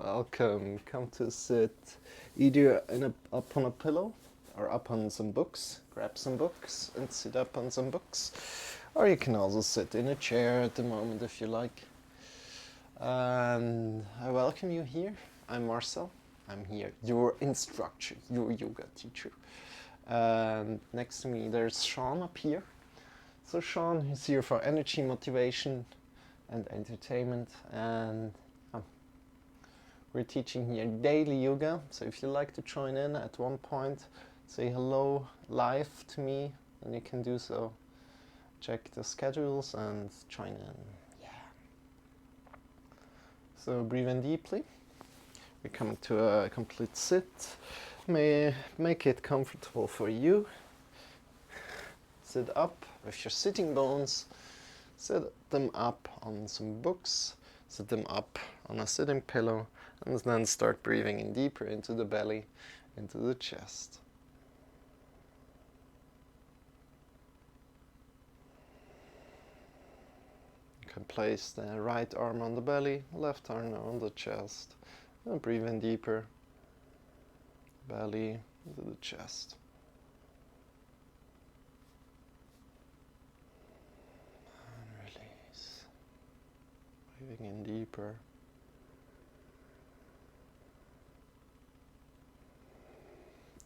Welcome. Come to sit either up on a pillow or up on some books. Grab some books and sit up on some books. Or you can also sit in a chair at the moment if you like. And I welcome you here. I'm Marcel. I'm here, your instructor, your yoga teacher. And next to me there's Shawn up here. So Shawn is here for energy, motivation and entertainment, and we're teaching here daily yoga. So if you like to join in at one point, say hello live to me, then you can do so. Check the schedules and join in. Yeah. So breathe in deeply. We come to a complete sit. Make it comfortable for you. Sit up with your sitting bones. Sit them up on some books. Sit them up on a sitting pillow. And then start breathing in deeper into the belly, into the chest. You can place the right arm on the belly, left arm on the chest. And breathe in deeper. Belly into the chest. And release. Breathing in deeper.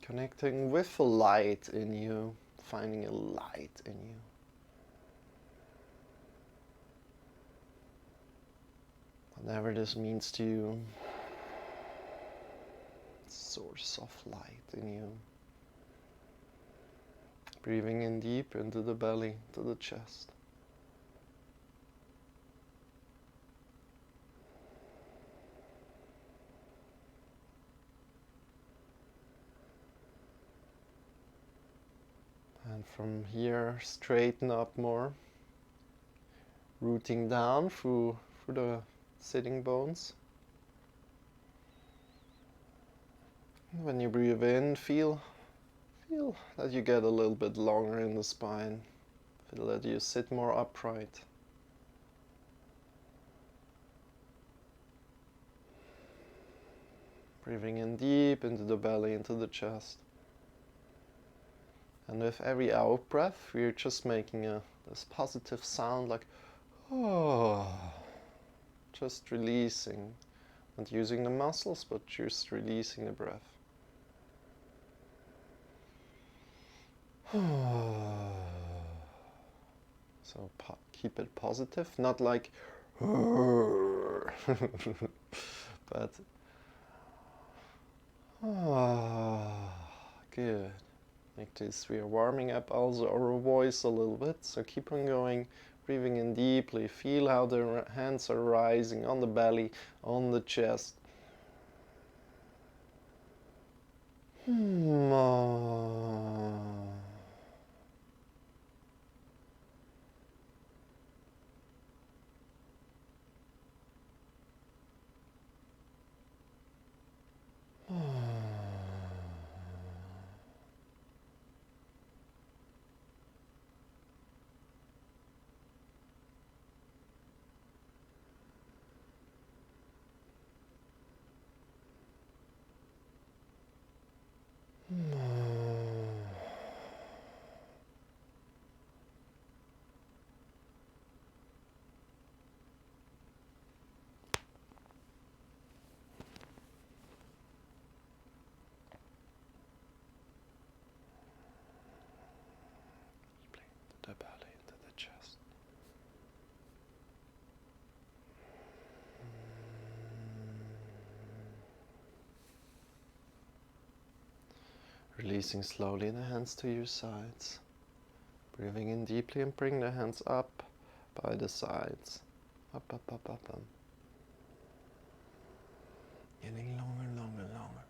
Connecting with a light in you, finding a light in you. Whatever this means to you, source of light in you. Breathing in deep into the belly, to the chest. And from here, straighten up more, rooting down through the sitting bones. When you breathe in, feel that you get a little bit longer in the spine. Feel that you sit more upright. Breathing in deep into the belly, into the chest. And with every out breath, we're just making this positive sound like, oh, just releasing. Not using the muscles, but just releasing the breath. So keep it positive, not like, but good. Like this, we are warming up also our voice a little bit, so keep on going, breathing in deeply. Feel how the hands are rising on the belly, on the chest. The belly into the chest. Releasing slowly the hands to your sides. Breathing in deeply and bring the hands up by the sides. Up, up, up, up, up. Getting longer, longer, longer.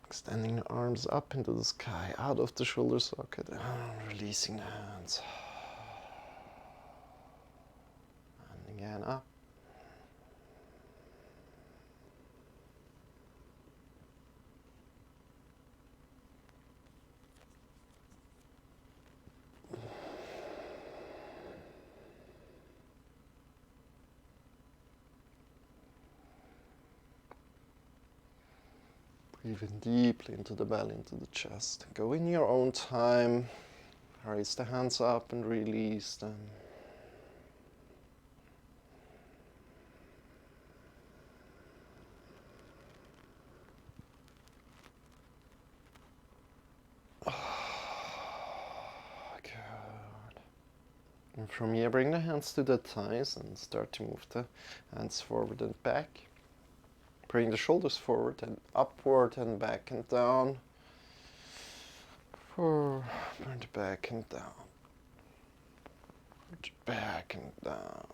Extending the arms up into the sky, out of the shoulder socket, and releasing the hands. And again up. Breathe in deeply into the belly, into the chest. Go in your own time. Raise the hands up and release them. Good. And from here, bring the hands to the thighs and start to move the hands forward and back. Bring the shoulders forward and upward and back and down. Forward, back and down. Back and down.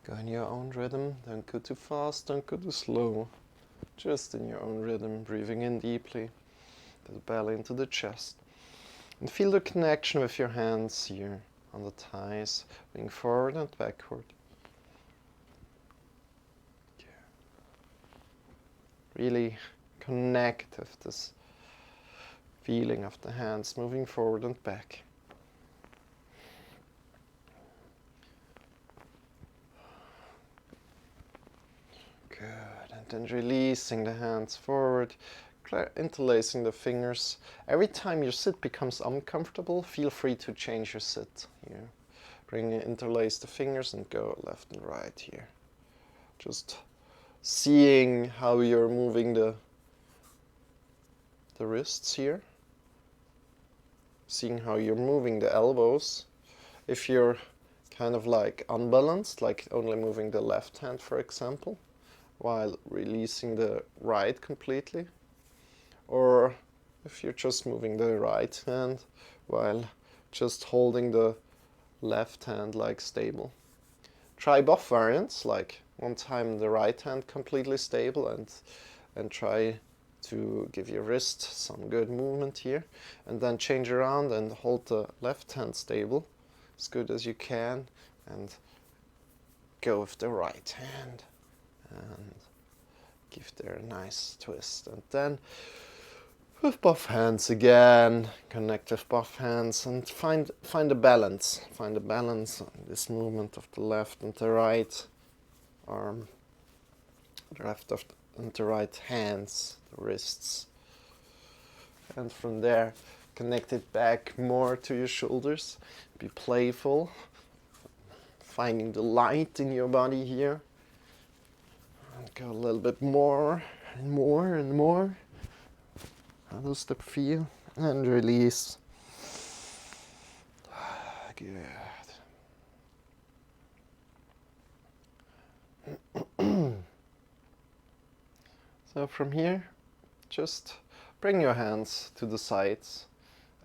Go in your own rhythm, don't go too fast, don't go too slow. Just in your own rhythm, breathing in deeply, to the belly, into the chest. And feel the connection with your hands here on the thighs, going forward and backward. Really connect with this feeling of the hands moving forward and back. Good, and then releasing the hands forward, interlacing the fingers. Every time your sit becomes uncomfortable, feel free to change your sit here. Interlace the fingers and go left and right here. Just seeing how you're moving the wrists here. Seeing how you're moving the elbows. If you're kind of like unbalanced, like only moving the left hand, for example, while releasing the right completely, or if you're just moving the right hand while just holding the left hand like stable. Try both variants, like one time the right hand completely stable and try to give your wrist some good movement here, and then change around and hold the left hand stable as good as you can and go with the right hand and give there a nice twist. And then with both hands again, connect with both hands and find a balance. Find a balance on this movement of the left and the right arm, the left and the right hands, the wrists. And from there, connect it back more to your shoulders. Be playful, finding the light in your body here. And go a little bit more and more and more. How does that feel? And release. Good. So from here, just bring your hands to the sides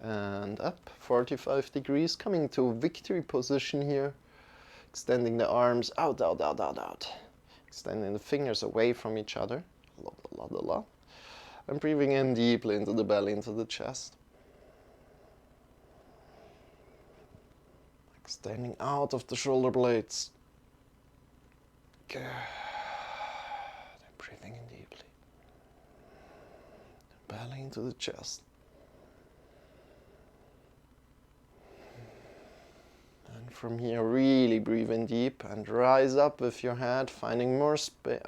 and up 45 degrees, coming to victory position here. Extending the arms out, out, out, out, out. Extending the fingers away from each other. A lot. And breathing in deeply into the belly, into the chest. Extending out of the shoulder blades. Good. And breathing in deeply. Belly into the chest. And from here, really breathe in deep and rise up with your head, finding more space,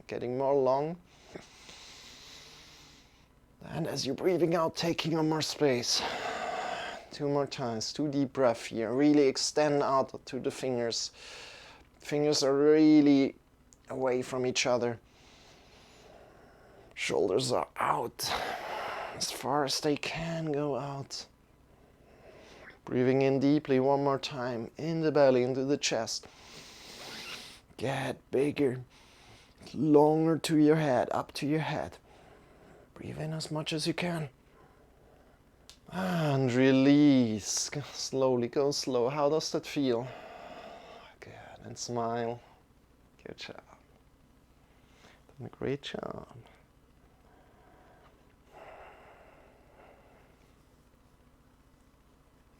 getting more long. And as you're breathing out, taking on more space. 2 more times, 2 deep breaths here. Really extend out to the fingers. Fingers are really away from each other. Shoulders are out as far as they can go out. Breathing in deeply 1 more time, in the belly, into the chest. Get bigger, longer to your head, up to your head. Breathe in as much as you can. And release. Slowly, go slow. How does that feel? Good. And smile. Good job. Done a great job.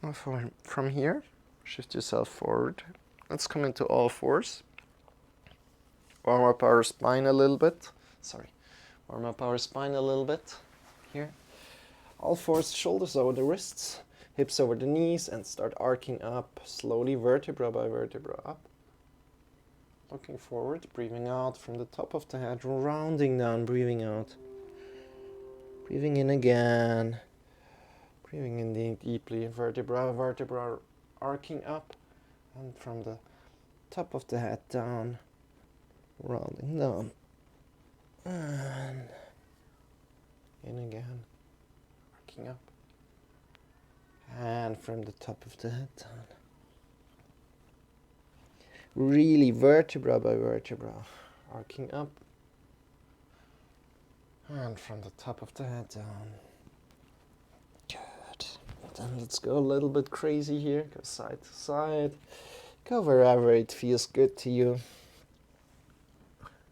Now from here, shift yourself forward. Let's come into all fours. Warm up our spine a little bit. Warm up our spine a little bit. Here. All fours, shoulders over the wrists, hips over the knees, and start arcing up, slowly, vertebra by vertebra up. Looking forward, breathing out from the top of the head, rounding down, breathing out. Breathing in again. Breathing in deeply, vertebra, vertebra arcing up, and from the top of the head down, rounding down. And in again. Up and from the top of the head down. Really vertebra by vertebra, arcing up and from the top of the head down. Good. Then let's go a little bit crazy here. Go side to side. Go wherever it feels good to you.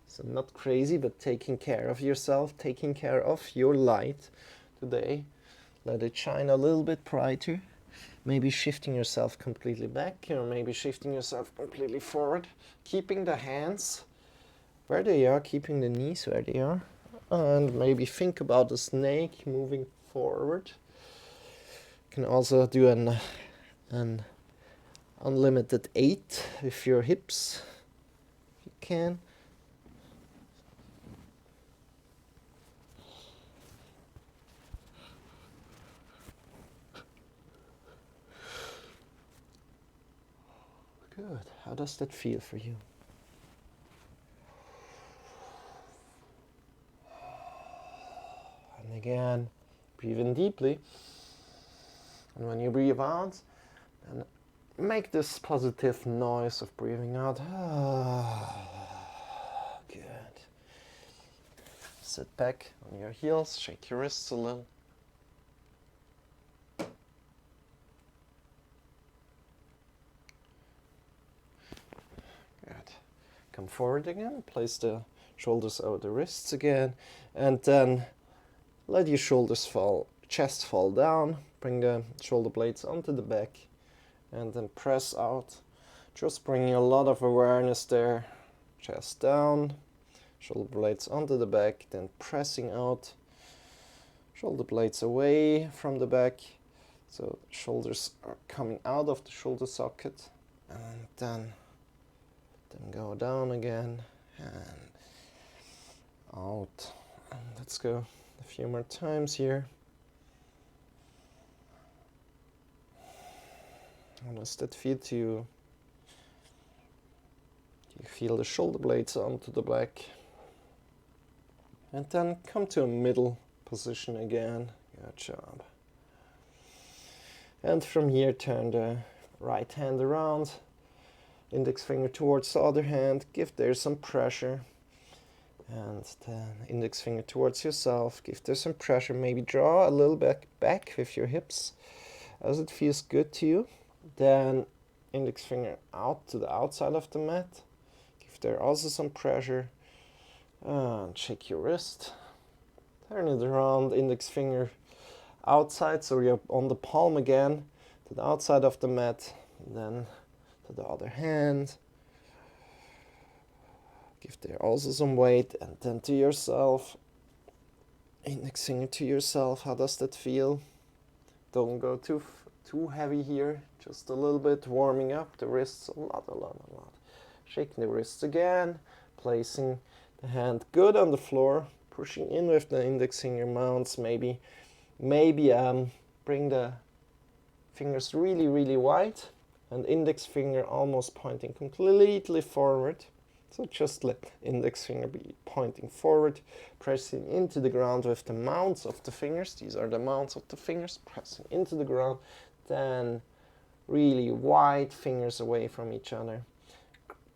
So not crazy, but taking care of yourself, taking care of your light today. Let it shine a little bit brighter. Maybe shifting yourself completely back, or maybe shifting yourself completely forward. Keeping the hands where they are, keeping the knees where they are. And maybe think about the snake moving forward. You can also do an unlimited 8 with your hips, if you can. Good. How does that feel for you? And again, breathe in deeply. And when you breathe out, then make this positive noise of breathing out. Good. Sit back on your heels, shake your wrists a little. Come forward again, place the shoulders over the wrists again, and then let your shoulders fall, chest fall down, bring the shoulder blades onto the back, and then press out. Just bringing a lot of awareness there, chest down, shoulder blades onto the back, then pressing out, shoulder blades away from the back, so shoulders are coming out of the shoulder socket, and then go down again and out. And let's go a few more times here. How does that feel to you? Do you feel the shoulder blades onto the back? And then come to a middle position again. Good job. And from here, turn the right hand around. Index finger towards the other hand, give there some pressure. And then index finger towards yourself, give there some pressure. Maybe draw a little bit back with your hips as it feels good to you. Then index finger out to the outside of the mat. Give there also some pressure. And shake your wrist. Turn it around, index finger outside, so you're on the palm again, to the outside of the mat. And then the other hand, give there also some weight, and then to yourself, index finger to yourself. How does that feel? Don't go too heavy here, just a little bit, warming up the wrists a lot. Shaking the wrists again, placing the hand good on the floor, pushing in with the index finger mounts. Maybe bring the fingers really wide, and index finger almost pointing completely forward. So just let index finger be pointing forward, pressing into the ground with the mounts of the fingers. These are the mounts of the fingers, pressing into the ground. Then really wide fingers away from each other,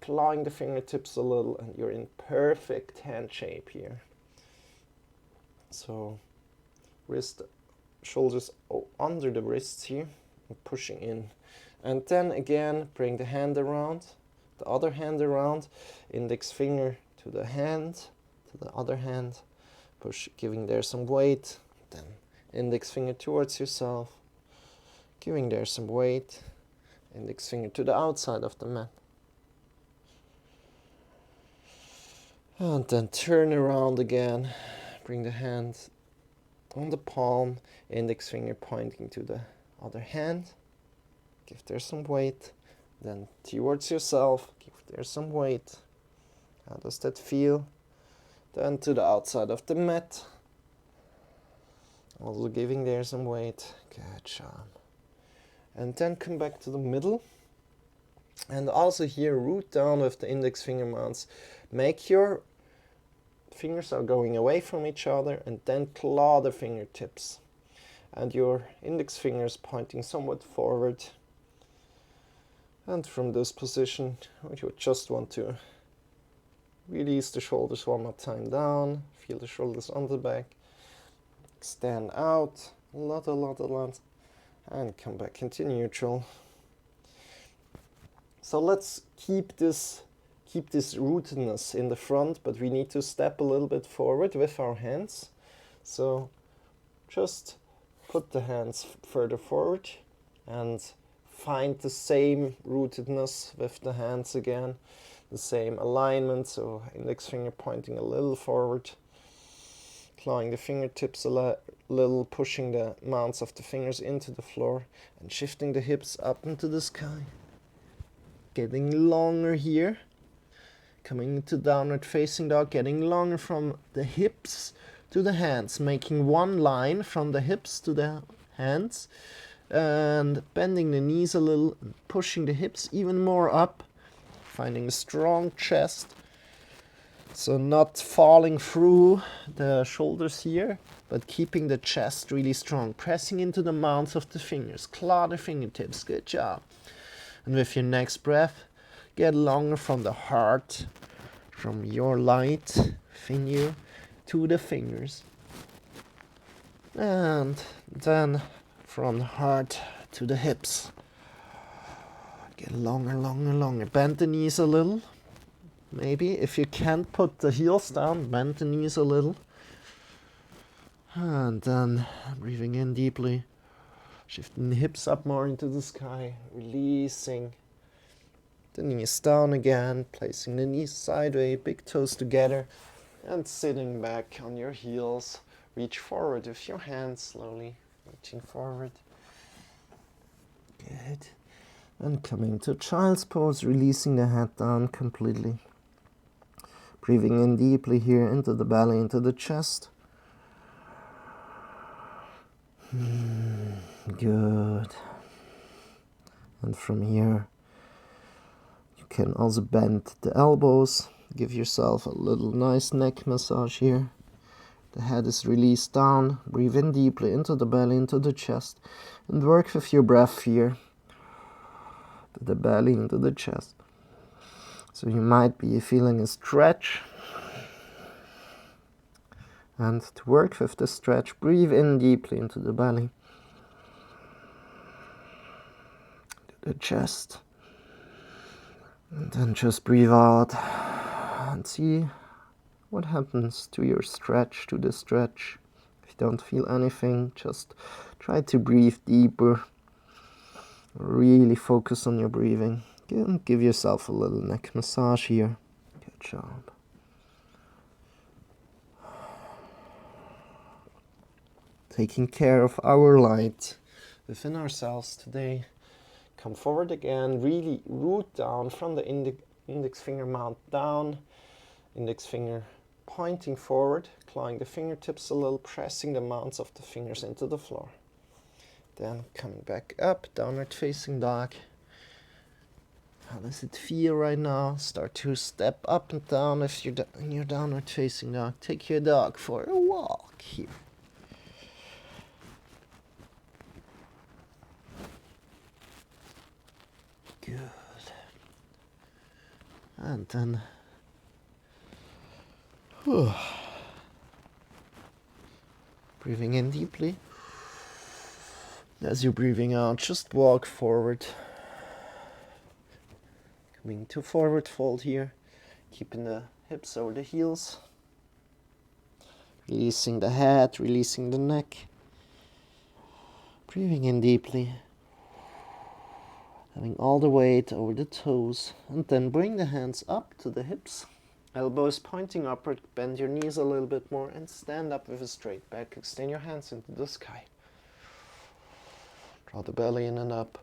clawing the fingertips a little, and you're in perfect hand shape here. So shoulders under the wrists here, and pushing in. And then again, bring the hand around, the other hand around, index finger to the hand, to the other hand, push, giving there some weight, then index finger towards yourself, giving there some weight, index finger to the outside of the mat. And then turn around again, bring the hand on the palm, index finger pointing to the other hand, give there some weight, then towards yourself, give there some weight. How does that feel? Then to the outside of the mat, also giving there some weight. Good job. And then come back to the middle. And also here, root down with the index finger mounts. Make your fingers are going away from each other, and then claw the fingertips. And your index fingers pointing somewhat forward. And from this position, you just want to release the shoulders one more time down. Feel the shoulders on the back. Extend out a lot. And come back into neutral. So let's keep this rootedness in the front, but we need to step a little bit forward with our hands. So just put the hands further forward and find the same rootedness with the hands again, the same alignment, so index finger pointing a little forward, clawing the fingertips a little, pushing the mounts of the fingers into the floor, and shifting the hips up into the sky. Getting longer here, coming into downward facing dog, getting longer from the hips to the hands, making one line from the hips to the hands, and bending the knees a little, pushing the hips even more up, finding a strong chest, so not falling through the shoulders here, but keeping the chest really strong, pressing into the mounts of the fingers, claw the fingertips. Good job. And with your next breath, get longer from the heart, from your light finger to the fingers. And then from the heart to the hips. Get longer. Bend the knees a little. Maybe if you can't put the heels down, bend the knees a little. And then breathing in deeply. Shifting the hips up more into the sky, releasing the knees down again, placing the knees sideways, big toes together, and sitting back on your heels. Reach forward with your hands, slowly reaching forward. Good. And coming to child's pose, releasing the head down completely. Breathing in deeply here into the belly, into the chest. Good. And from here, you can also bend the elbows. Give yourself a little nice neck massage here. The head is released down. Breathe in deeply into the belly, into the chest. And work with your breath here. The belly into the chest. So you might be feeling a stretch. And to work with the stretch, breathe in deeply into the belly. The chest, and then just breathe out and see what happens to your stretch, to the stretch. If you don't feel anything, just try to breathe deeper. Really focus on your breathing. Give yourself a little neck massage here. Good job. Taking care of our light within ourselves today. Come forward again, really root down from the index finger mount down, index finger pointing forward, clawing the fingertips a little, pressing the mounts of the fingers into the floor. Then coming back up, downward facing dog. How does it feel right now? Start to step up and down if you're in your downward facing dog. Take your dog for a walk here. Good. And then Breathing in deeply. As you're breathing out, just walk forward. Coming to forward fold here. Keeping the hips over the heels. Releasing the head, releasing the neck. Breathing in deeply. Having all the weight over the toes. And then bring the hands up to the hips. Elbows pointing upward. Bend your knees a little bit more and stand up with a straight back. Extend your hands into the sky. Draw the belly in and up.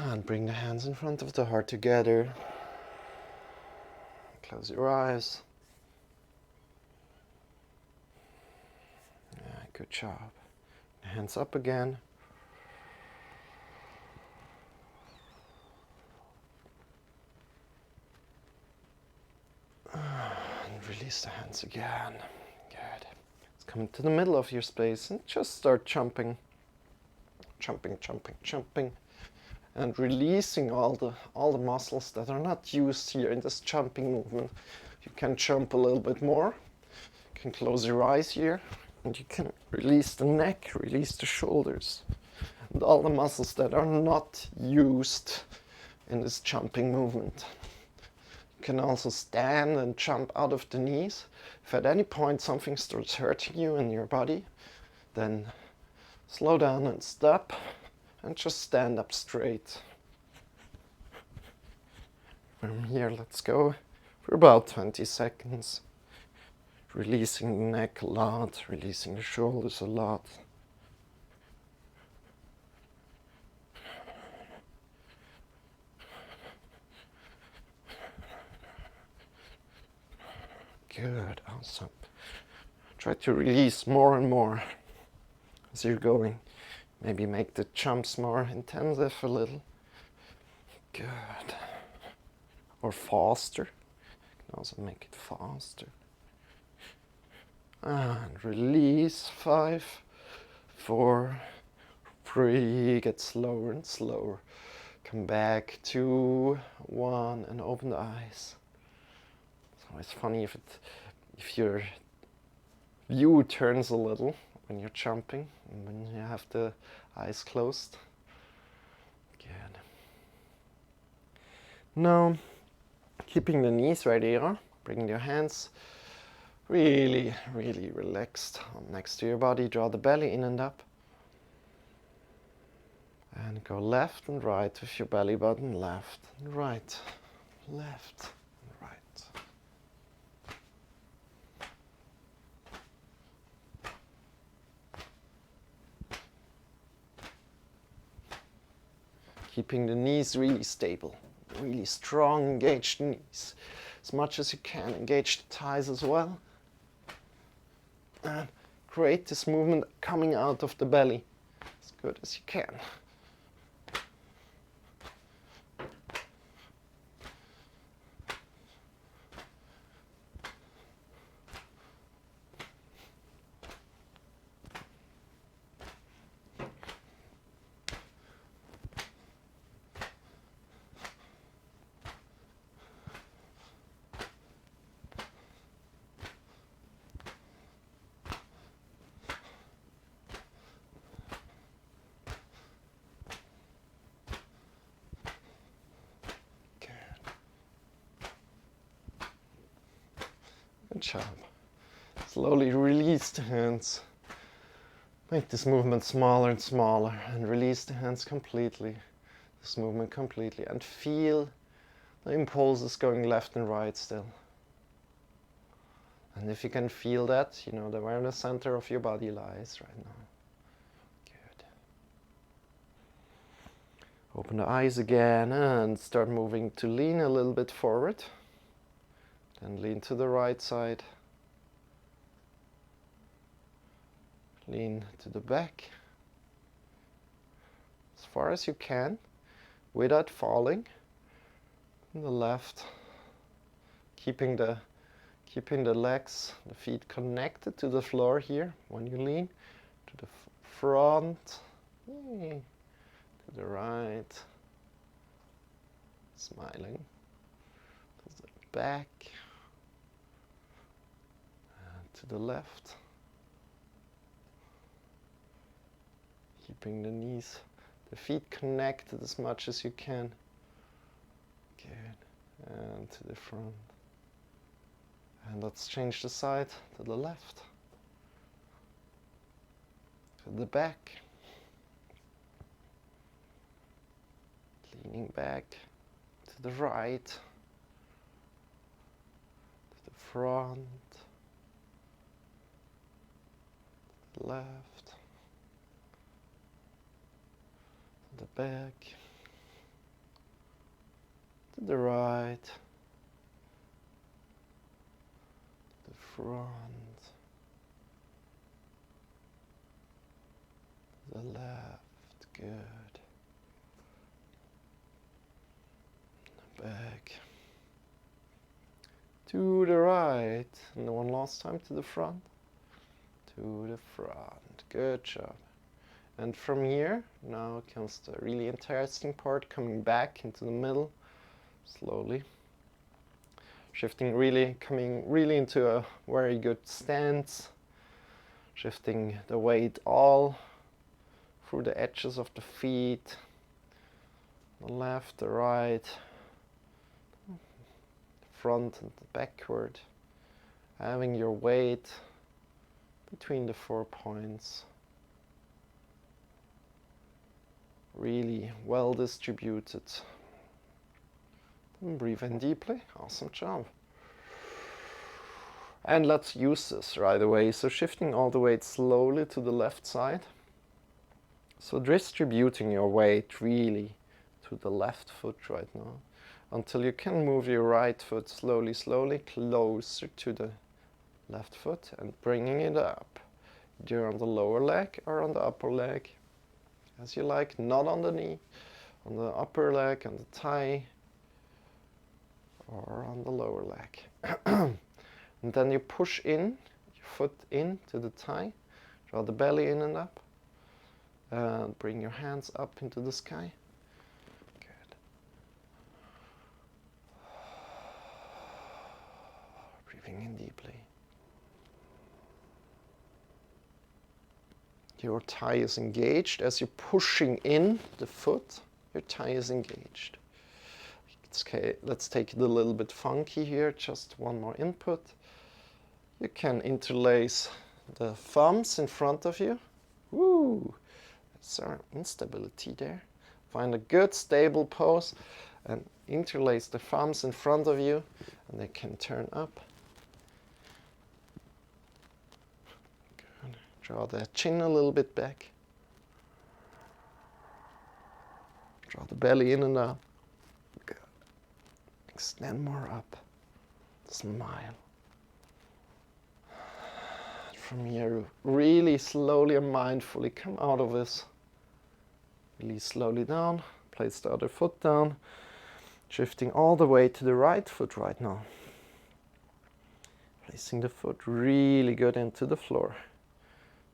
And bring the hands in front of the heart together. Close your eyes. Yeah, good job. Hands up again. And release the hands again. Good. Let's come to the middle of your space and just start jumping. Jumping, jumping, jumping. And releasing all the muscles that are not used here in this jumping movement. You can jump a little bit more. You can close your eyes here. And you can release the neck, release the shoulders. And all the muscles that are not used in this jumping movement. You can also stand and jump out of the knees. If at any point something starts hurting you in your body, then slow down and stop. And just stand up straight. From here, let's go for about 20 seconds. Releasing the neck a lot, releasing the shoulders a lot. Good, awesome. Try to release more and more as you're going. Maybe make the jumps more intensive a little. Good. Or faster. You can also make it faster. And release. 5, 4, 3. Get slower and slower. Come back. 2, 1, and open the eyes. It's always funny if your view turns a little when you're jumping and when you have the eyes closed. Good. Now, keeping the knees right here, bring your hands really, really relaxed next to your body. Draw the belly in and up. And go left and right with your belly button. Left and right. Left and right. Keeping the knees really stable, really strong, engaged knees. As much as you can, engage the thighs as well. And create this movement coming out of the belly as good as you can. Good job. Slowly release the hands. Make this movement smaller and smaller and release the hands completely. This movement completely. And feel the impulses going left and right still. And if you can feel that, you know that where the center of your body lies right now. Good. Open the eyes again and start moving to lean a little bit forward. Then lean to the right side. Lean to the back. As far as you can, without falling. And the left. Keeping the legs, the feet connected to the floor here when you lean. To the front. To the right. Smiling. To the back. to the left. Keeping the knees, the feet connected as much as you can. Good. And to the front. And let's change the side to the left. To the back. Leaning back to the right. To the front. To the left. To the back. To the right. To the front. To the left. Good. Back to the right, and one last time to the front, to the front. Good job. And from here now comes the really interesting part, coming back into the middle slowly, shifting, really coming really into a very good stance, shifting the weight all through the edges of the feet, the left, the right, front and backward, having your weight between the 4 points, really well distributed. And breathe in deeply. Awesome job. And let's use this right away. So shifting all the weight slowly to the left side. So distributing your weight really to the left foot right now, until you can move your right foot slowly, slowly closer to the left foot and bringing it up, either on the lower leg or on the upper leg, as you like, not on the knee, on the upper leg, on the thigh, or on the lower leg. And then you push in, your foot into the thigh, draw the belly in and up, and bring your hands up into the sky. Breathing in deeply. Your thigh is engaged. As you're pushing in the foot, your thigh is engaged. Okay, let's take it a little bit funky here. Just one more input. You can interlace the thumbs in front of you. Woo! That's our instability there. Find a good stable pose and interlace the thumbs in front of you, and they can turn up. Good. Draw the chin a little bit back. Draw the belly in and up. Good. Extend more up. Smile. From here, really slowly and mindfully come out of this. Release slowly down. Place the other foot down. Shifting all the way to the right foot right now. Placing the foot really good into the floor.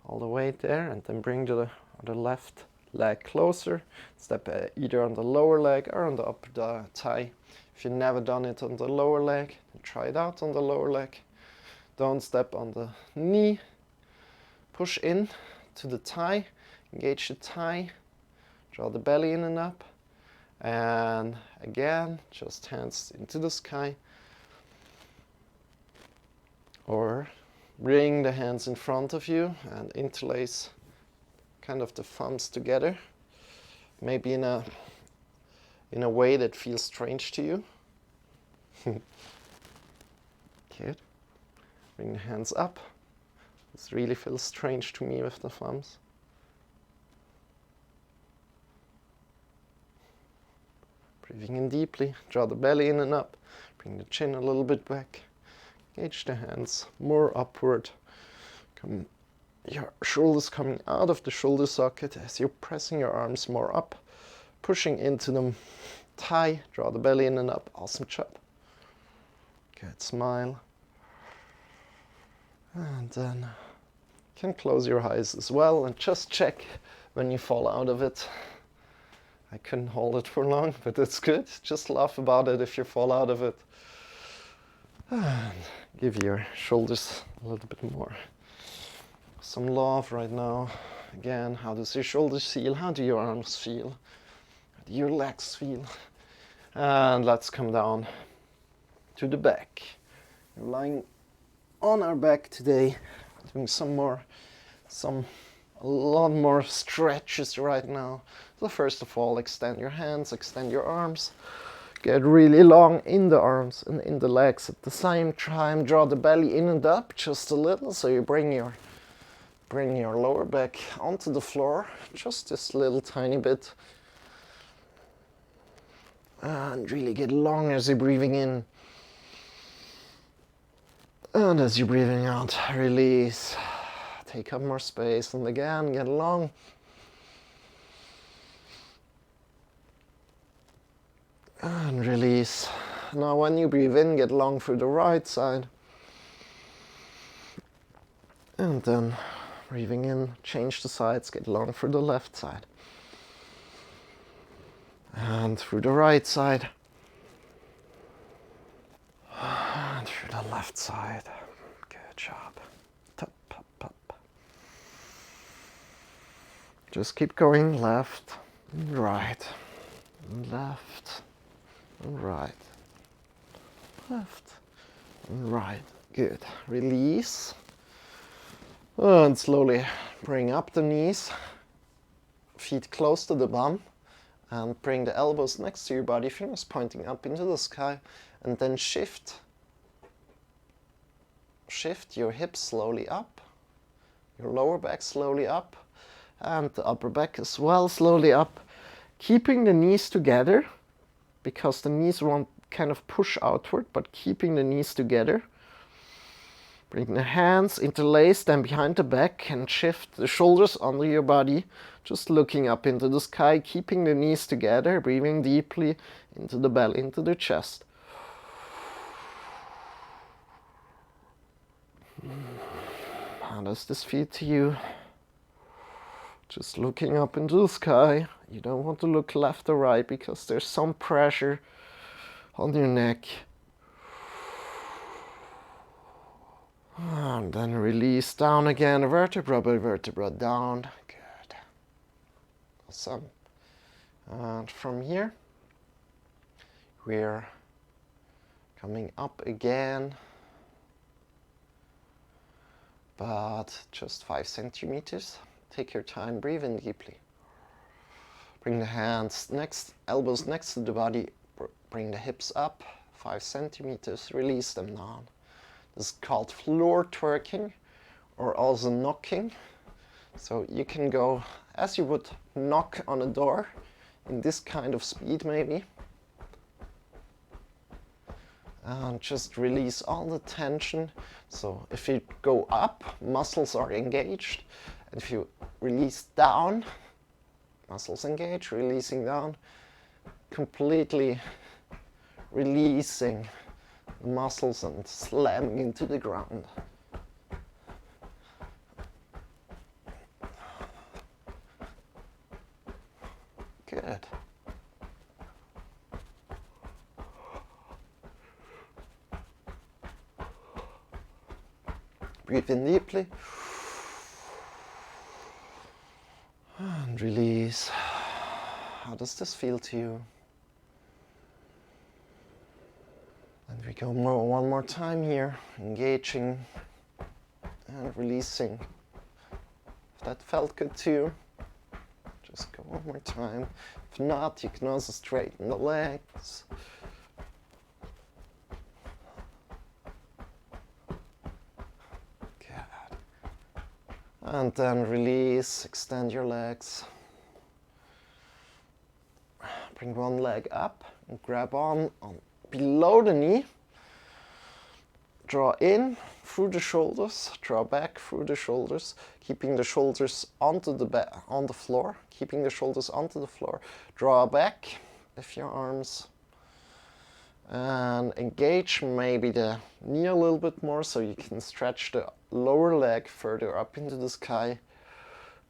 All the way there, and then bring the left leg closer. Step either on the lower leg or on the upper thigh. If you've never done it on the lower leg, then try it out on the lower leg. Don't step on the knee. Push in to the thigh. Engage the thigh. Draw the belly in and up. And again, just hands into the sky. Or bring the hands in front of you and interlace kind of the thumbs together. Maybe in a way that feels strange to you. Good. Bring the hands up. This really feels strange to me with the thumbs. Breathing in deeply, draw the belly in and up, bring the chin a little bit back, engage the hands more upward, your shoulders coming out of the shoulder socket as you're pressing your arms more up, pushing into the thigh, draw the belly in and up, awesome job. Good, smile. And then you can close your eyes as well and just check when you fall out of it. I couldn't hold it for long, but it's good. Just laugh about it if you fall out of it. And give your shoulders a little bit more. Some love right now. Again, how does your shoulders feel? How do your arms feel? How do your legs feel? And let's come down to the back. We're lying on our back today, doing a lot more stretches right now. So first of all, extend your hands, extend your arms. Get really long in the arms and in the legs at the same time. Draw the belly in and up just a little, so you bring your lower back onto the floor, just this little tiny bit. And really get long as you're breathing in. And as you're breathing out, release. Take up more space, and again, get long. And release. Now when you breathe in, get long through the right side. And then breathing in, change the sides, get long through the left side. And through the right side. And through the left side. Good job. Top, pop, pop. Just keep going left and right. And left and right. Left and right. Good. Release. And slowly bring up the knees. Feet close to the bum. And bring the elbows next to your body, fingers pointing up into the sky. And then shift your hips slowly up. Your lower back slowly up. And the upper back as well slowly up. Keeping the knees together, because the knees won't kind of push outward, but keeping the knees together. Bring the hands, interlace them behind the back and shift the shoulders under your body. Just looking up into the sky, keeping the knees together, breathing deeply into the belly, into the chest. How does this feel to you? Just looking up into the sky. You don't want to look left or right because there's some pressure on your neck. And then release down again, vertebra by vertebra down. Good. Awesome. And from here, we're coming up again, but just 5 centimeters. Take your time, breathe in deeply. Bring the hands elbows next to the body, bring the hips up 5 centimeters, release them down. This is called floor twerking, or also knocking. So you can go as you would knock on a door, in this kind of speed maybe. And just release all the tension. So if you go up, muscles are engaged. And if you release down, muscles engage, releasing down, completely releasing the muscles and slamming into the ground. Good. Breathe in deeply. And release. How does this feel to you? And we go one more time here, engaging and releasing. If that felt good to you, just go one more time. If not, you can also straighten the legs. Good. And then release, extend your legs. Bring one leg up and grab on below the knee. Draw in through the shoulders, draw back through the shoulders, keeping the shoulders on the floor, keeping the shoulders onto the floor. Draw back with your arms and engage maybe the knee a little bit more so you can stretch the lower leg further up into the sky.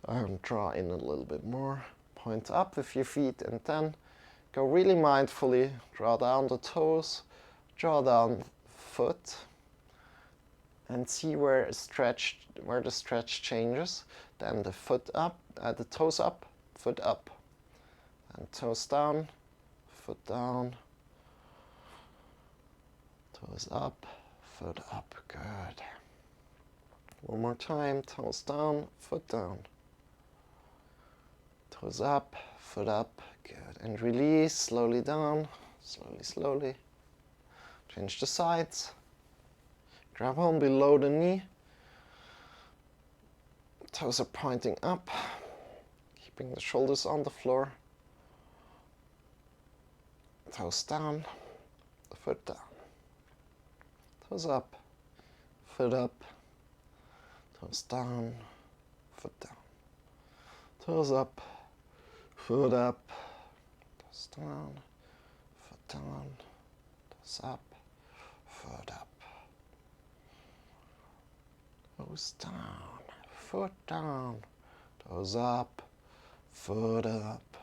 And draw in a little bit more. Point up with your feet and then go really mindfully, draw down the toes, draw down foot and see where the stretch changes. Then the foot up, the toes up, foot up, and toes down, foot down, toes up, foot up. Good. One more time, toes down, foot down, toes up, foot up. Good. And release, slowly down, slowly, slowly. Change the sides. Grab on below the knee. Toes are pointing up, keeping the shoulders on the floor. Toes down, foot down. Toes up, foot up. Toes down, foot down. Toes up, foot up. Toes down, foot down. Toes up, foot up. Toes down, foot down. Toes up, foot up.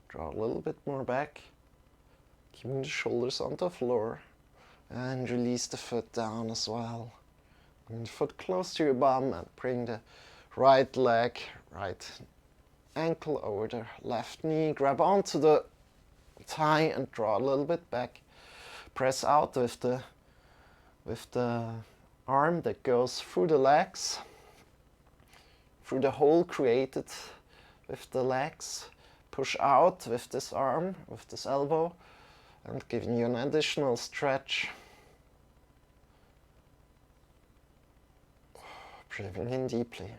Draw a little bit more back, keeping the shoulders on the floor, and release the foot down as well. Bring the foot close to your bum and bring the right leg, right ankle over the left knee. Grab onto the thigh and draw a little bit back. Press out with the arm that goes through the legs, through the hole created with the legs. Push out with this arm, with this elbow, and giving you an additional stretch. Breathing in deeply.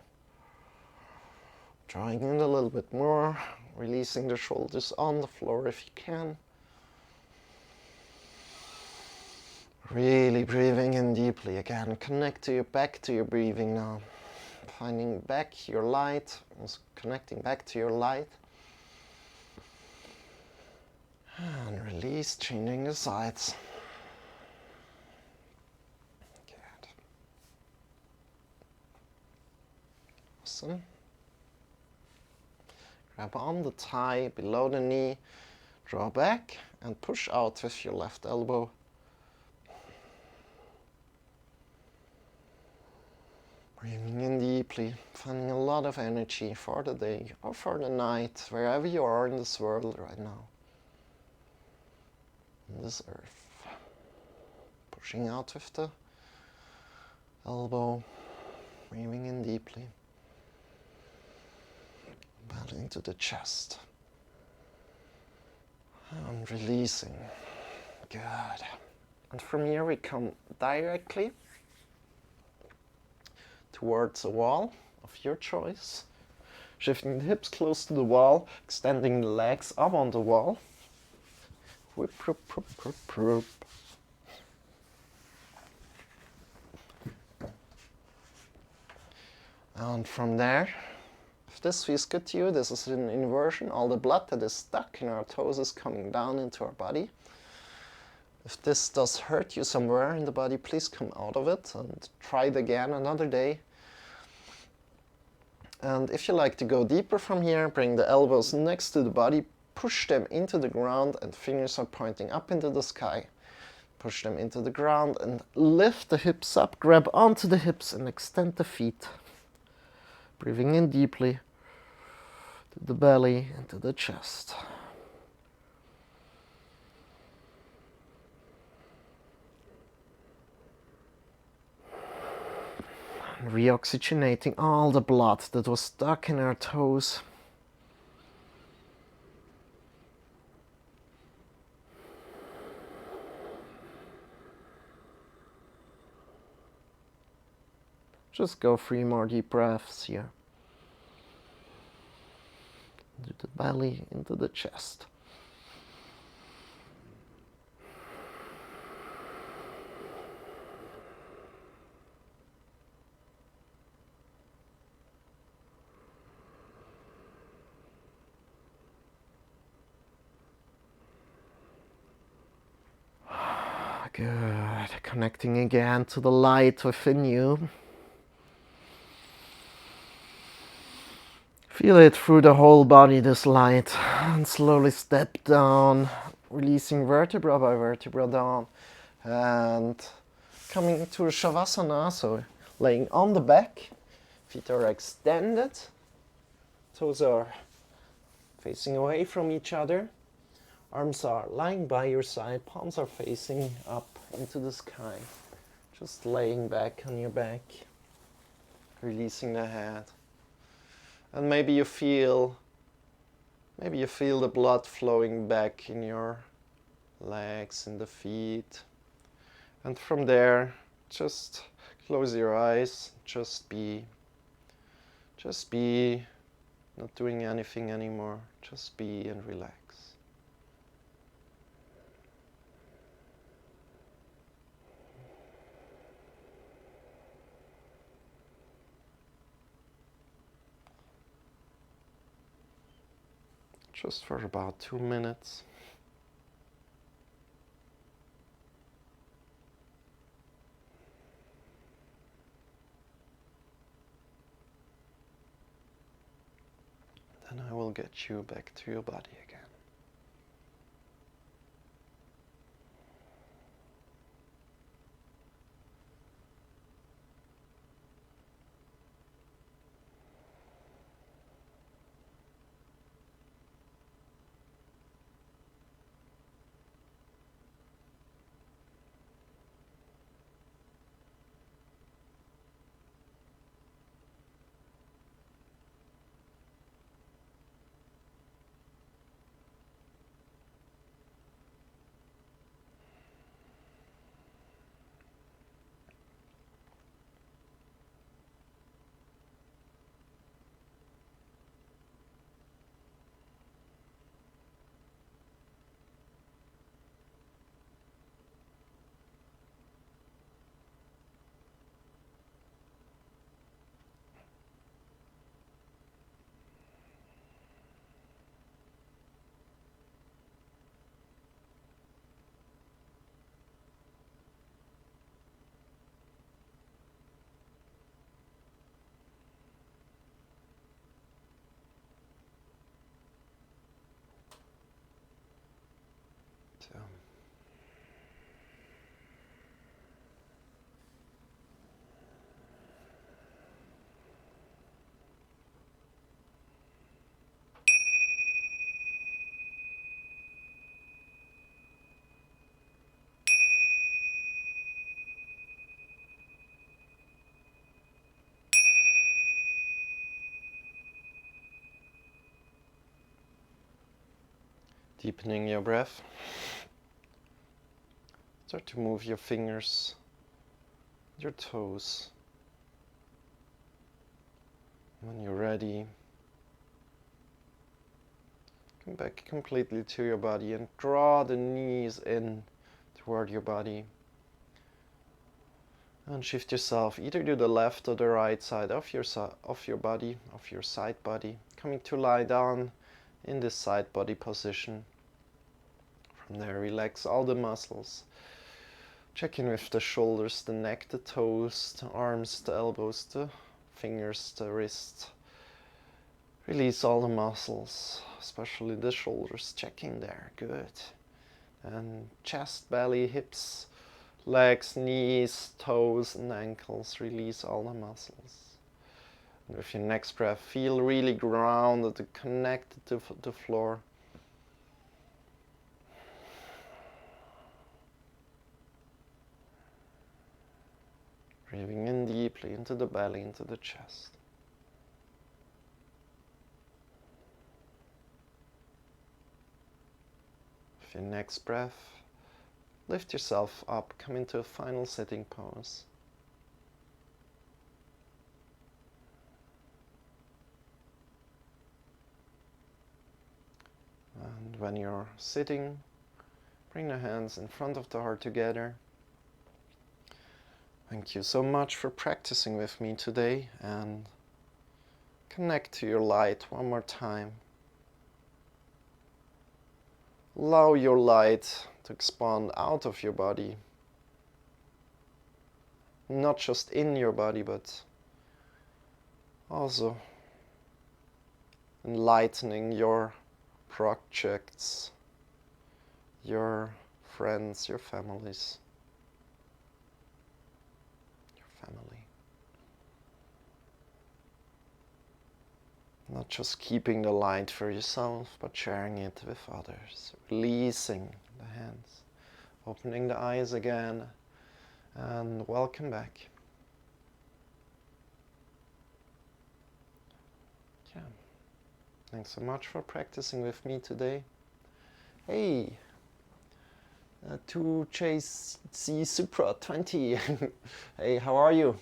Drawing in a little bit more, releasing the shoulders on the floor if you can. Really breathing in deeply again. Connect to your back to your breathing now. Finding back your light, also connecting back to your light. And release, changing the sides. Good. Awesome. Grab on the thigh below the knee, draw back and push out with your left elbow. Breathing in deeply, finding a lot of energy for the day or for the night, wherever you are in this world right now. On this earth. Pushing out with the elbow, breathing in deeply. Belly into the chest. And releasing. Good. And from here we come directly towards a wall of your choice. Shifting the hips close to the wall, extending the legs up on the wall. Whip, whip, whip, whip, whip. And from there, if this feels good to you, this is an inversion. All the blood that is stuck in our toes is coming down into our body. If this does hurt you somewhere in the body, please come out of it and try it again another day. And if you like to go deeper from here, bring the elbows next to the body, push them into the ground and fingers are pointing up into the sky. Push them into the ground and lift the hips up, grab onto the hips and extend the feet. Breathing in deeply to the belly and to the chest. And reoxygenating all the blood that was stuck in our toes. Just go 3 more deep breaths here. Into the belly, into the chest. Good. Connecting again to the light within you. Feel it through the whole body, this light, and slowly step down, releasing vertebra by vertebra down, And coming to Shavasana, so laying on the back, feet are extended, toes are facing away from each other, arms are lying by your side, palms are facing up into the sky, just laying back on your back, releasing the head. And maybe you feel the blood flowing back in your legs, in the feet. And from there, just close your eyes, just be, not doing anything anymore, just be and relax. Just for about 2 minutes. Then I will get you back to your body again. So, deepening your breath. Start to move your fingers, your toes. When you're ready, come back completely to your body and draw the knees in toward your body. And shift yourself either to the left or the right side of your body, of your side body. Coming to lie down in this side body position. From there, relax all the muscles. Check in with the shoulders, the neck, the toes, the arms, the elbows, the fingers, the wrists. Release all the muscles, especially the shoulders. Check in there, good. And chest, belly, hips, legs, knees, toes and ankles. Release all the muscles. And with your next breath, feel really grounded and connected to the floor. Breathing in deeply into the belly, into the chest. With your next breath, lift yourself up, come into a final sitting pose. And when you're sitting, bring the hands in front of the heart together. Thank you so much for practicing with me today, and connect to your light one more time. Allow your light to expand out of your body, not just in your body, but also enlightening your projects, your friends, your families. family. Not just keeping the light for yourself, but sharing it with others. Releasing the hands, opening the eyes again, and welcome back. Yeah. Thanks so much for practicing with me today. Hey, 2JC Supra 20. Hey, how are you?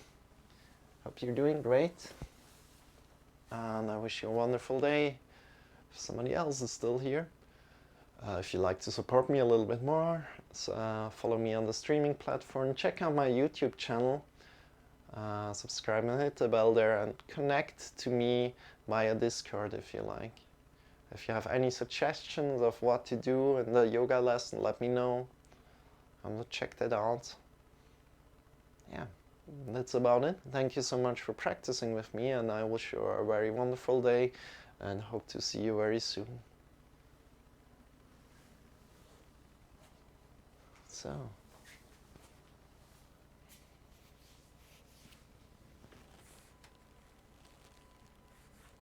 Hope you're doing great. And I wish you a wonderful day. If somebody else is still here. If you'd like to support me a little bit more, follow me on the streaming platform. Check out my YouTube channel. Subscribe and hit the bell there, and connect to me via Discord if you like. If you have any suggestions of what to do in the yoga lesson, let me know. I'm gonna check that out. Yeah, that's about it. Thank you so much for practicing with me, and I wish you a very wonderful day and hope to see you very soon. So.